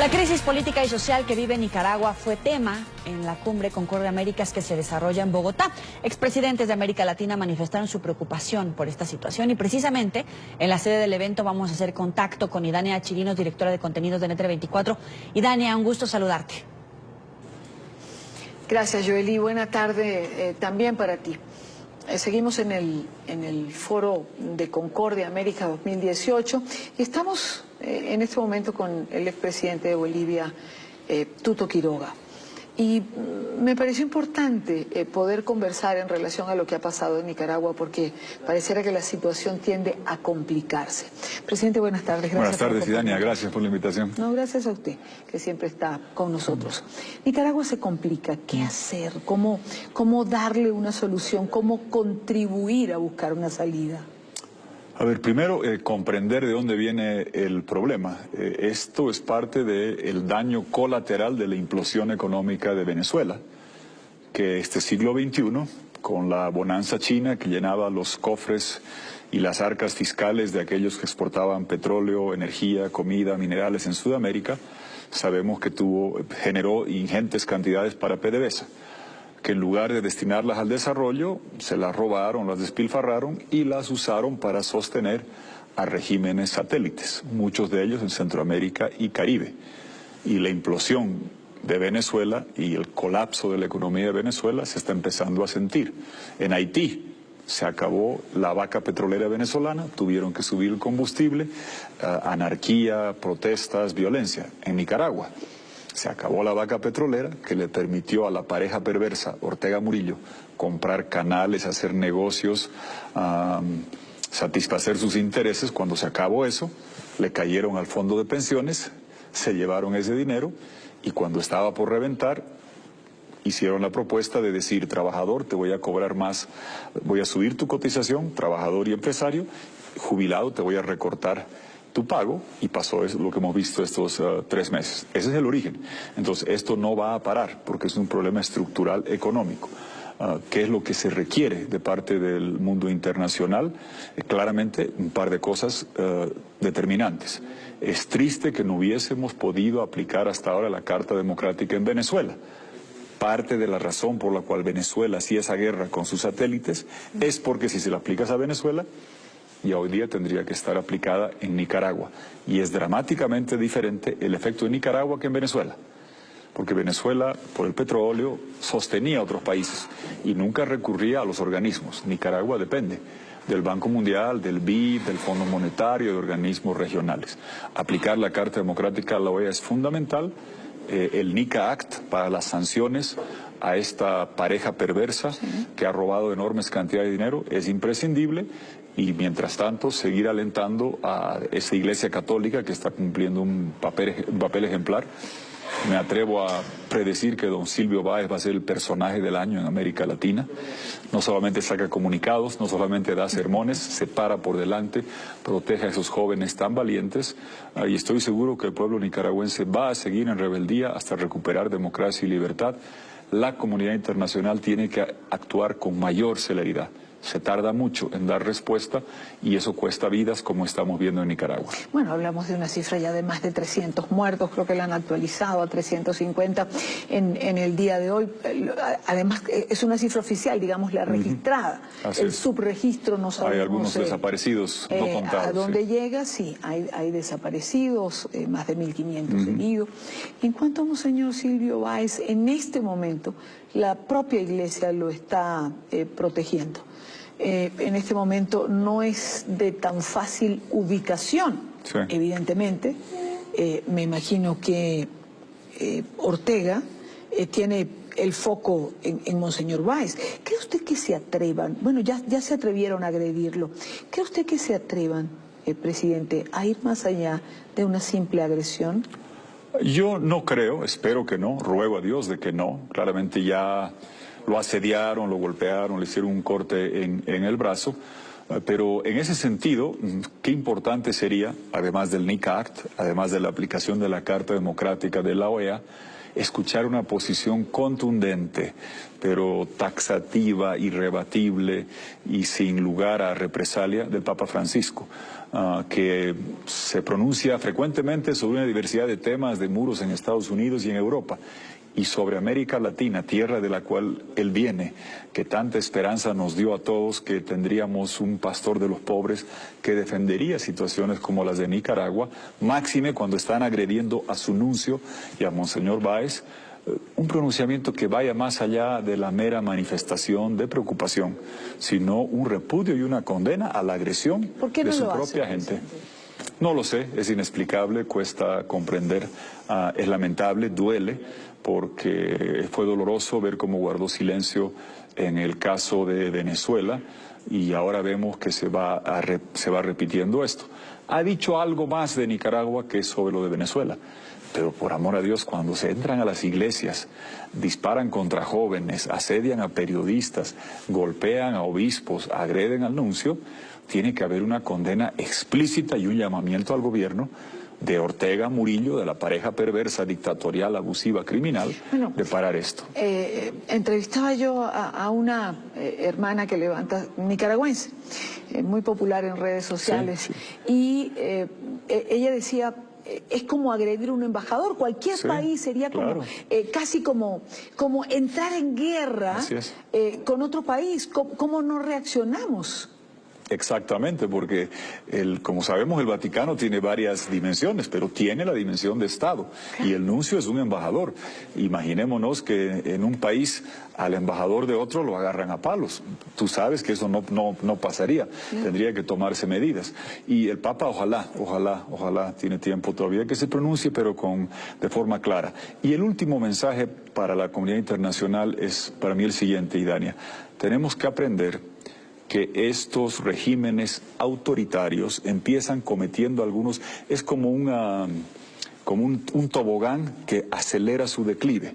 La crisis política y social que vive Nicaragua fue tema en la cumbre Concordia Américas que se desarrolla en Bogotá. Expresidentes de América Latina manifestaron su preocupación por esta situación y precisamente en la sede del evento vamos a hacer contacto con Idania Chirinos, directora de contenidos de Netre 24. Idania, un gusto saludarte. Gracias, Joely. Buena tarde también para ti. Seguimos en el foro de Concordia América 2018 y estamos en este momento con el expresidente de Bolivia, Tuto Quiroga. Y me pareció importante poder conversar en relación a lo que ha pasado en Nicaragua porque pareciera que la situación tiende a complicarse. Presidente, buenas tardes. Buenas tardes, Idania. Gracias por la invitación. No, gracias a usted, que siempre está con nosotros. Nicaragua se complica. ¿Qué hacer? ¿Cómo darle una solución? ¿Cómo contribuir a buscar una salida? A ver, primero, comprender de dónde viene el problema. Esto es parte del daño colateral de la implosión económica de Venezuela, que este siglo XXI, con la bonanza china que llenaba los cofres y las arcas fiscales de aquellos que exportaban petróleo, energía, comida, minerales en Sudamérica, sabemos que generó ingentes cantidades para PDVSA, que en lugar de destinarlas al desarrollo, se las robaron, las despilfarraron y las usaron para sostener a regímenes satélites, muchos de ellos en Centroamérica y Caribe. Y la implosión de Venezuela y el colapso de la economía de Venezuela se está empezando a sentir. En Haití se acabó la vaca petrolera venezolana, tuvieron que subir el combustible, anarquía, protestas, violencia. En Nicaragua se acabó la vaca petrolera que le permitió a la pareja perversa Ortega Murillo comprar canales, hacer negocios, satisfacer sus intereses. Cuando se acabó eso, le cayeron al fondo de pensiones, se llevaron ese dinero y cuando estaba por reventar, hicieron la propuesta de decir, trabajador, te voy a cobrar más, voy a subir tu cotización, trabajador y empresario, jubilado, te voy a recortar tu pago, y pasó eso, lo que hemos visto estos 3 meses. Ese es el origen. Entonces, esto no va a parar porque es un problema estructural económico. ¿Qué es lo que se requiere de parte del mundo internacional? Claramente, un par de cosas determinantes. Es triste que no hubiésemos podido aplicar hasta ahora la Carta Democrática en Venezuela. Parte de la razón por la cual Venezuela hacía esa guerra con sus satélites es porque si se la aplicas a Venezuela, y hoy día tendría que estar aplicada en Nicaragua. Y es dramáticamente diferente el efecto en Nicaragua que en Venezuela. Porque Venezuela, por el petróleo, sostenía a otros países y nunca recurría a los organismos. Nicaragua depende del Banco Mundial, del BID, del Fondo Monetario, de organismos regionales. Aplicar la Carta Democrática a la OEA es fundamental. El NICA Act para las sanciones a esta pareja perversa que ha robado enormes cantidades de dinero es imprescindible. Y mientras tanto, seguir alentando a esa Iglesia Católica que está cumpliendo un papel ejemplar. Me atrevo a predecir que don Silvio Báez va a ser el personaje del año en América Latina. No solamente saca comunicados, no solamente da sermones, se para por delante, protege a esos jóvenes tan valientes. Y estoy seguro que el pueblo nicaragüense va a seguir en rebeldía hasta recuperar democracia y libertad. La comunidad internacional tiene que actuar con mayor celeridad. Se tarda mucho en dar respuesta y eso cuesta vidas, como estamos viendo en Nicaragua. Bueno, hablamos de una cifra ya de más de 300 muertos, creo que la han actualizado a 350 en el día de hoy. Además, es una cifra oficial, digamos, la registrada. El subregistro no sabemos. Hay algunos desaparecidos no contados. ¿A dónde llega? Sí, hay desaparecidos, más de 1.500 heridos. En cuanto a Monseñor Silvio Báez, en este momento la propia Iglesia lo está protegiendo. En este momento no es de tan fácil ubicación, evidentemente. Me imagino que Ortega tiene el foco en Monseñor Báez. ¿Cree usted que se atrevan? Bueno, ya se atrevieron a agredirlo. ¿Cree usted que se atrevan, presidente, a ir más allá de una simple agresión? Yo no creo, espero que no, ruego a Dios de que no. Claramente ya lo asediaron, lo golpearon, le hicieron un corte en el brazo, pero en ese sentido, qué importante sería, además del NICA Act, además de la aplicación de la Carta Democrática de la OEA, escuchar una posición contundente, pero taxativa, irrebatible y sin lugar a represalia del Papa Francisco, que se pronuncia frecuentemente sobre una diversidad de temas, de muros en Estados Unidos y en Europa, y sobre América Latina, tierra de la cual él viene, que tanta esperanza nos dio a todos, que tendríamos un pastor de los pobres que defendería situaciones como las de Nicaragua, máxime cuando están agrediendo a su nuncio y a Monseñor Báez. Un pronunciamiento que vaya más allá de la mera manifestación de preocupación, sino un repudio y una condena a la agresión de su propia gente. No lo sé, es inexplicable, cuesta comprender, es lamentable, duele, porque fue doloroso ver cómo guardó silencio en el caso de Venezuela y ahora vemos que se va repitiendo esto. Ha dicho algo más de Nicaragua que sobre lo de Venezuela. Pero por amor a Dios, cuando se entran a las iglesias, disparan contra jóvenes, asedian a periodistas, golpean a obispos, agreden al nuncio, tiene que haber una condena explícita y un llamamiento al gobierno de Ortega Murillo, de la pareja perversa, dictatorial, abusiva, criminal, de parar esto. Entrevistaba yo a una hermana que levanta, nicaragüense, muy popular en redes sociales, sí, sí. Y ella decía, es como agredir a un embajador, cualquier país sería como, casi como entrar en guerra con otro país. ¿Cómo no reaccionamos? Exactamente, porque como sabemos el Vaticano tiene varias dimensiones, pero tiene la dimensión de Estado y el nuncio es un embajador. Imaginémonos que en un país al embajador de otro lo agarran a palos. Tú sabes que eso no pasaría, tendría que tomarse medidas. Y el Papa ojalá tiene tiempo todavía que se pronuncie, pero de forma clara. Y el último mensaje para la comunidad internacional es para mí el siguiente, Idania. Tenemos que aprender que estos regímenes autoritarios empiezan cometiendo algunos, es como un tobogán que acelera su declive.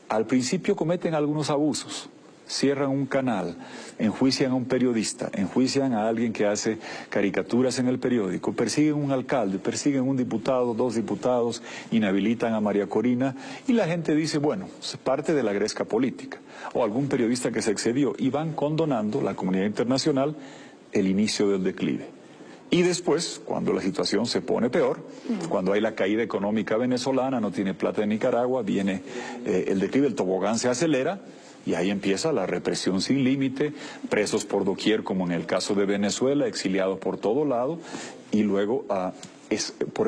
Al principio cometen algunos abusos, cierran un canal, enjuician a un periodista, enjuician a alguien que hace caricaturas en el periódico, persiguen a un alcalde, persiguen a un diputado, 2 diputados, inhabilitan a María Corina y la gente dice, bueno, es parte de la gresca política, o algún periodista que se excedió, y van condonando la comunidad internacional el inicio del declive. Y después, cuando la situación se pone peor, cuando hay la caída económica venezolana, no tiene plata en Nicaragua, viene el declive, el tobogán se acelera, y ahí empieza la represión sin límite, presos por doquier como en el caso de Venezuela, exiliados por todo lado, y luego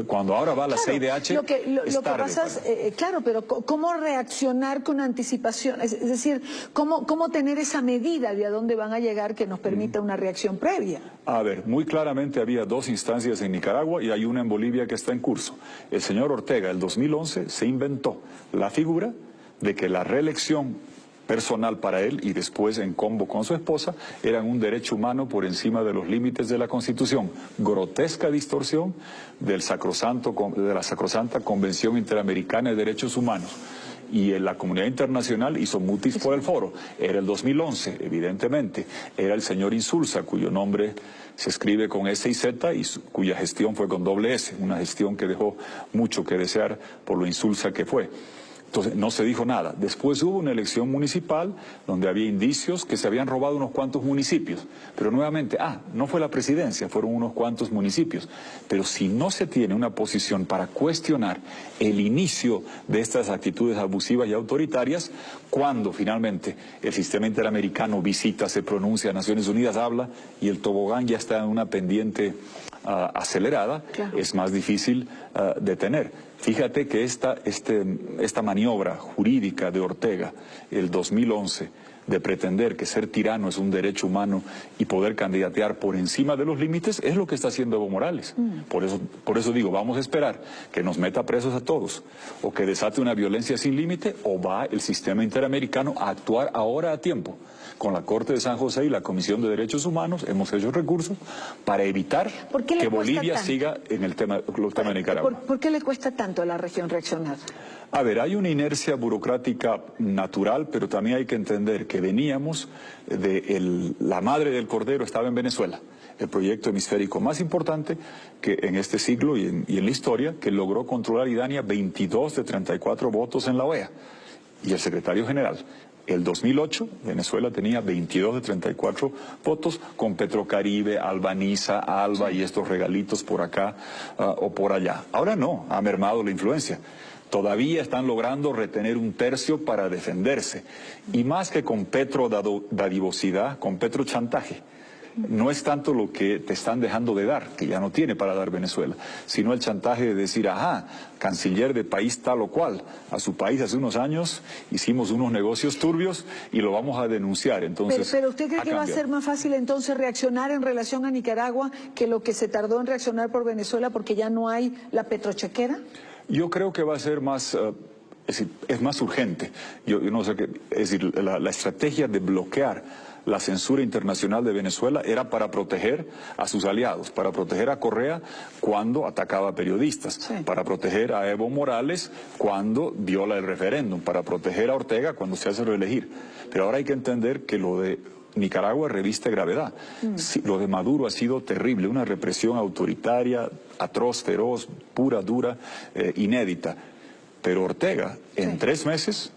cuando ahora va la CIDH, lo que pasa es, claro, pero ¿cómo reaccionar con anticipación? Es decir, ¿cómo tener esa medida de a dónde van a llegar que nos permita una reacción previa? A ver, muy claramente había 2 instancias en Nicaragua y hay una en Bolivia que está en curso. El señor Ortega, en 2011, se inventó la figura de que la reelección personal para él y después en combo con su esposa eran un derecho humano por encima de los límites de la Constitución. Grotesca distorsión de la sacrosanta Convención Interamericana de Derechos Humanos. Y la comunidad internacional hizo mutis por el foro. Era el 2011, evidentemente. Era el señor Insulza, cuyo nombre se escribe con S y Z y cuya gestión fue con doble S. Una gestión que dejó mucho que desear por lo insulsa que fue. Entonces no se dijo nada. Después hubo una elección municipal donde había indicios que se habían robado unos cuantos municipios. Pero nuevamente, no fue la presidencia, fueron unos cuantos municipios. Pero si no se tiene una posición para cuestionar el inicio de estas actitudes abusivas y autoritarias, cuando finalmente el sistema interamericano visita, se pronuncia, Naciones Unidas habla y el tobogán ya está en una pendiente acelerada, es más difícil detener. Fíjate que esta maniobra jurídica de Ortega, el 2011, de pretender que ser tirano es un derecho humano y poder candidatear por encima de los límites, es lo que está haciendo Evo Morales. Por eso digo, vamos a esperar que nos meta presos a todos, o que desate una violencia sin límite, o va el sistema interamericano a actuar ahora a tiempo. Con la Corte de San José y la Comisión de Derechos Humanos hemos hecho recursos para evitar que Bolivia siga en el tema de Nicaragua. ¿Por qué le cuesta tanto a la región reaccionar? A ver, hay una inercia burocrática natural, pero también hay que entender que veníamos la madre del cordero estaba en Venezuela. el proyecto hemisférico más importante que en este siglo y en la historia, que logró controlar y daña 22 de 34 votos en la OEA. Y el secretario general, el 2008, Venezuela tenía 22 de 34 votos, con Petrocaribe, Albaniza, Alba y estos regalitos por acá o por allá. Ahora no, ha mermado la influencia. Todavía están logrando retener un tercio para defenderse. Y más que con petrodadivosidad, con petrochantaje. No es tanto lo que te están dejando de dar, que ya no tiene para dar Venezuela, sino el chantaje de decir, ajá, canciller de país tal o cual, a su país hace unos años hicimos unos negocios turbios y lo vamos a denunciar. Entonces, pero ¿usted cree que va a ser más fácil entonces reaccionar en relación a Nicaragua que lo que se tardó en reaccionar por Venezuela porque ya no hay la petrochequera? Yo creo que va a ser más... es más urgente. Yo no sé qué, es decir, la estrategia de bloquear la censura internacional de Venezuela era para proteger a sus aliados, para proteger a Correa cuando atacaba a periodistas, sí, para proteger a Evo Morales cuando viola el referéndum, para proteger a Ortega cuando se hace reelegir. Pero ahora hay que entender que lo de Nicaragua reviste gravedad. Sí, lo de Maduro ha sido terrible, una represión autoritaria, atroz, feroz, pura, dura, inédita. Pero Ortega, en 3 meses...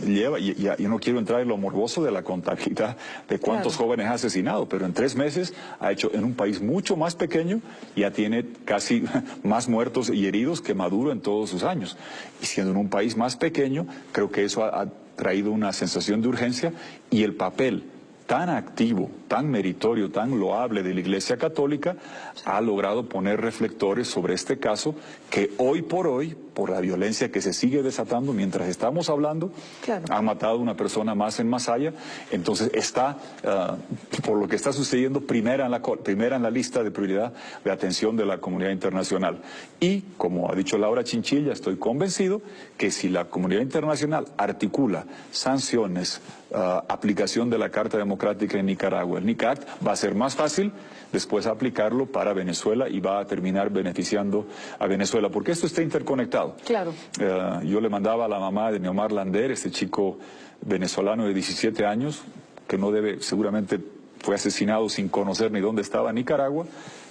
lleva, y yo no quiero entrar en lo morboso de la contabilidad de cuántos jóvenes ha asesinado, pero en 3 meses ha hecho en un país mucho más pequeño, ya tiene casi más muertos y heridos que Maduro en todos sus años. Y siendo en un país más pequeño, creo que eso ha traído una sensación de urgencia y el papel tan activo, tan meritorio, tan loable de la Iglesia Católica, ha logrado poner reflectores sobre este caso que hoy, por la violencia que se sigue desatando mientras estamos hablando, han matado a una persona más en Masaya. Entonces está, por lo que está sucediendo, primera en la lista de prioridad de atención de la comunidad internacional. Y, como ha dicho Laura Chinchilla, estoy convencido que si la comunidad internacional articula sanciones, aplicación de la Carta Democrática en Nicaragua, el NICAC, va a ser más fácil después aplicarlo para Venezuela y va a terminar beneficiando a Venezuela, porque esto está interconectado. Claro. Yo le mandaba a la mamá de Neomar Lander, este chico venezolano de 17 años, que no debe, seguramente fue asesinado sin conocer ni dónde estaba Nicaragua,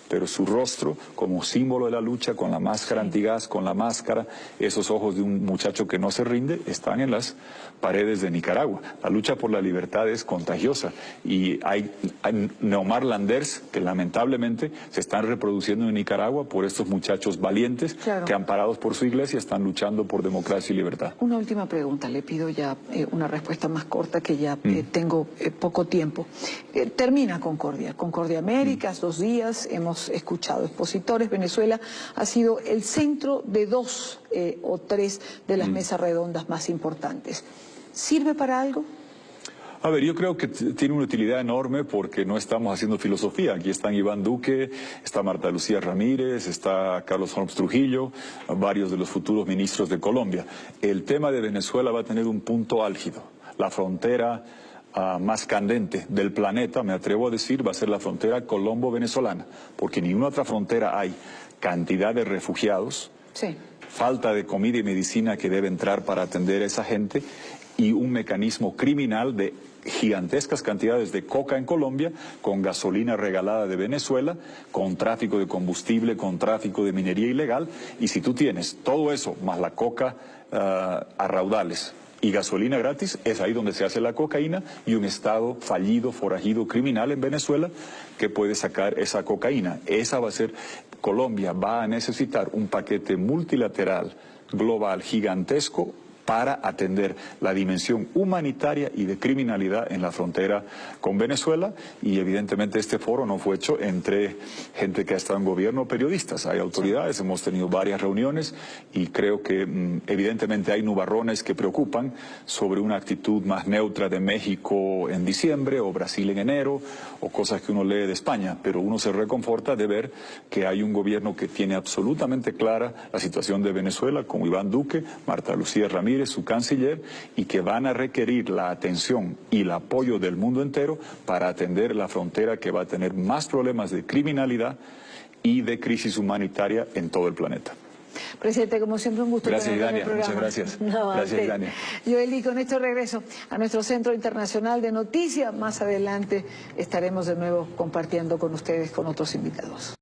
pero su rostro como símbolo de la lucha, con la máscara antigás, con la máscara, esos ojos de un muchacho que no se rinde, están en las paredes de Nicaragua. La lucha por la libertad es contagiosa y hay Neomar Landers que lamentablemente se están reproduciendo en Nicaragua por estos muchachos valientes que, amparados por su iglesia, están luchando por democracia y libertad. Una última pregunta, le pido ya una respuesta más corta, que ya tengo poco tiempo. Termina Concordia Américas, 2 días, hemos escuchado expositores. Venezuela ha sido el centro de 2 o 3 de las mesas redondas más importantes. ¿Sirve para algo? A ver, yo creo que tiene una utilidad enorme porque no estamos haciendo filosofía. Aquí están Iván Duque, está Marta Lucía Ramírez, está Carlos Holmes Trujillo, varios de los futuros ministros de Colombia. El tema de Venezuela va a tener un punto álgido. La frontera más candente del planeta, me atrevo a decir, va a ser la frontera colombo-venezolana, porque ni una otra frontera hay cantidad de refugiados, falta de comida y medicina que debe entrar para atender a esa gente, y un mecanismo criminal de gigantescas cantidades de coca en Colombia, con gasolina regalada de Venezuela, con tráfico de combustible, con tráfico de minería ilegal. Y si tú tienes todo eso, más la coca a raudales y gasolina gratis, es ahí donde se hace la cocaína, y un Estado fallido, forajido, criminal en Venezuela que puede sacar esa cocaína. Esa va a ser, Colombia va a necesitar un paquete multilateral, global, gigantesco, para atender la dimensión humanitaria y de criminalidad en la frontera con Venezuela. Y evidentemente este foro no fue hecho entre gente que ha estado en gobierno, periodistas. Hay autoridades, hemos tenido varias reuniones y creo que evidentemente hay nubarrones que preocupan sobre una actitud más neutra de México en diciembre o Brasil en enero o cosas que uno lee de España, pero uno se reconforta de ver que hay un gobierno que tiene absolutamente clara la situación de Venezuela, como Iván Duque, Marta Lucía Ramírez, su canciller, y que van a requerir la atención y el apoyo del mundo entero para atender la frontera que va a tener más problemas de criminalidad y de crisis humanitaria en todo el planeta. Presidente, como siempre, un gusto Gracias, tenerlo en el Dania. programa. Muchas gracias. No, Gracias, Dania. Joely, con esto regreso a nuestro Centro Internacional de Noticias. Más adelante estaremos de nuevo compartiendo con ustedes, con otros invitados.